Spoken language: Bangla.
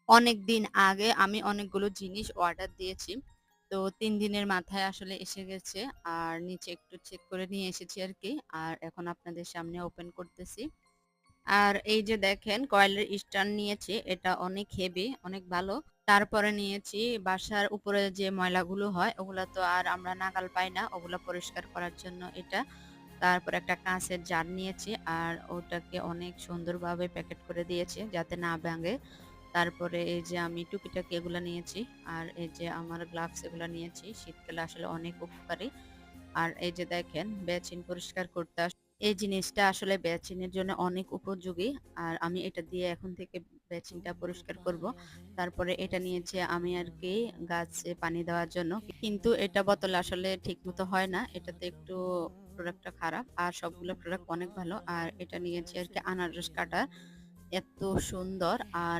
অনেকদিন আগে আমি অনেকগুলো জিনিস অর্ডার দিয়েছি। তো ৩ দিনের মাথায় আসলে এসে গেছে। আর নিচে একটু চেক করে নিয়ে এসেছি আরকি। আর এখন আপনাদের সামনে ওপেন করতেছি। আর এই যে দেখেন কয়েলের স্ট্যান্ড নিয়েছি। এটা অনেক হেভি, অনেক ভালো। তারপরে নিয়েছি বাসার উপরে যে ময়লাগুলো হয় ওগুলা তো আর আমরা নাগাল পাই না। ওগুলা পরিষ্কার করার জন্য এটা। তারপরে একটা কাঁচের জার নিয়েছি। আর ওটাকে অনেক সুন্দরভাবে প্যাকেট করে দিয়েছি যাতে না ভাঙে। তারপরে এই যে আমি টুকিটাকি এগুলা নিয়েছি। আর এই যে আমার গ্লাভস এগুলা নিয়েছি। শীতকালে আসলে অনেক উপকারী। আর এই যে দেখেন বেসিন পরিষ্কার করতে এই জিনিসটা আসলে বেসিনের জন্য অনেক উপযোগী। আর আমি এটা দিয়ে এখন থেকে বেসিনটা পরিষ্কার করব। তারপরে এটা নিয়েছি আমি আরকি গাছে পানি দেওয়ার জন্য। কিন্তু এটা বোতলে আসলে ঠিকমতো হয় না। এটাতে একটু প্রোডাক্টটা খারাপ। আর সবগুলো প্রোডাক্ট অনেক ভালো। আর এটা নিয়েছি আরকি আনারস কাটা। এত সুন্দর আর